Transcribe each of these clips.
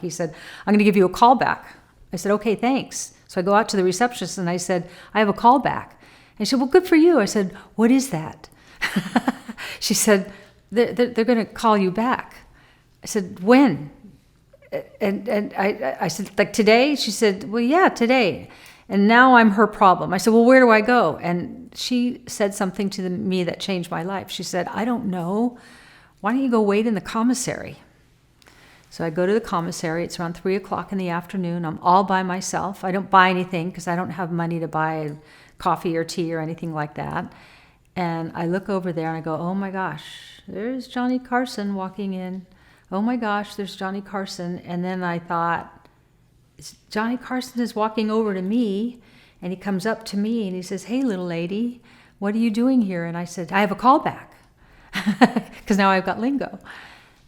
He said, I'm going to give you a call back. I said, okay, thanks. So I go out to the receptionist and I said, I have a call back. And she said, well, good for you. I said, what is that? She said, they're going to call you back. I said, when? And I said, like today? She said, well, yeah, today. And now I'm her problem. I said, well, where do I go? And she said something to me that changed my life. She said, I don't know. Why don't you go wait in the commissary? So I go to the commissary. It's around 3 o'clock in the afternoon. I'm all by myself. I don't buy anything because I don't have money to buy coffee or tea or anything like that. And I look over there and I go, oh my gosh, there's Johnny Carson walking in. Oh my gosh, there's Johnny Carson. And then I thought, Johnny Carson is walking over to me, and he comes up to me and he says, hey, little lady, what are you doing here? And I said, I have a call back, because now I've got lingo.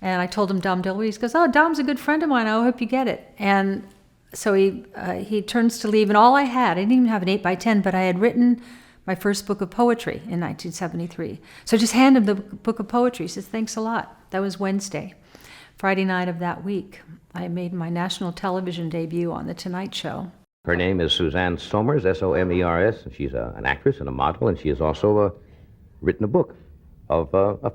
And I told him Dom DeLuise. He goes, oh, Dom's a good friend of mine. I hope you get it. And so he turns to leave, and all I didn't even have an 8x10, but I had written my first book of poetry in 1973. So I just hand him the book of poetry. He says, thanks a lot. That was Wednesday. Friday night of that week, I made my national television debut on The Tonight Show. Her name is Suzanne Somers, S-O-M-E-R-S. She's an actress and a model, and she has also written a book of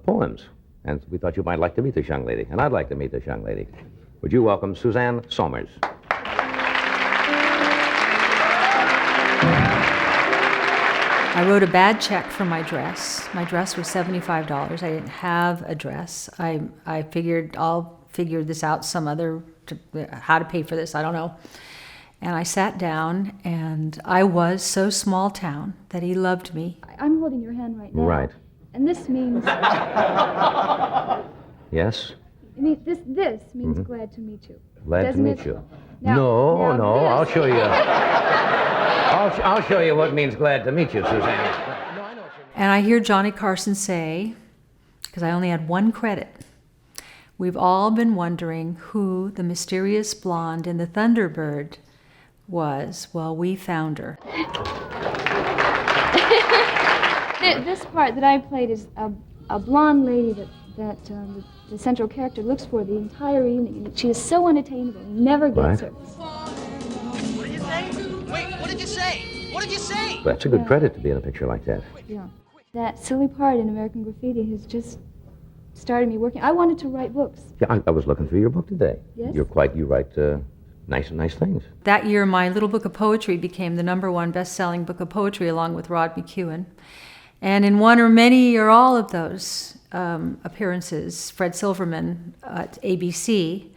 poems. And we thought you might like to meet this young lady, and I'd like to meet this young lady. Would you welcome Suzanne Somers? I wrote a bad check for my dress. My dress was $75. I didn't have a dress. I figured I'll figure this out how to pay for this, I don't know. And I sat down, and I was so small town that he loved me. I'm holding your hand right now. Right. And this means... Yes? This means glad to meet you. Glad to meet you. Now, No, this. I'll show you. I'll show you what means glad to meet you, Suzanne. And I hear Johnny Carson say, because I only had one credit, we've all been wondering who the mysterious blonde in the Thunderbird was. Well, we found her. This part that I played is a blonde lady that the central character looks for the entire evening. And she is so unattainable. He never gets her. What did you say? Wait, what did you say? What did you say? Well, that's a good credit to be in a picture like that. Yeah. That silly part in American Graffiti has just started me working. I wanted to write books. Yeah, I was looking through your book today. Yes? You write nice things. That year, my little book of poetry became the #1 best-selling book of poetry, along with Rod McEwen. And in one or many or all of those appearances, Fred Silverman at ABC,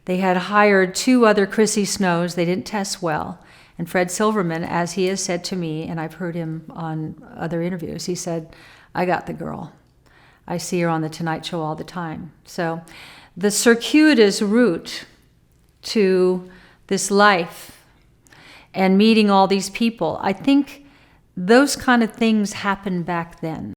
they had hired 2 other Chrissy Snows. They didn't test well. And Fred Silverman, as he has said to me, and I've heard him on other interviews, he said, I got the girl. I see her on The Tonight Show all the time. So the circuitous route to this life and meeting all these people, I think those kind of things happened back then.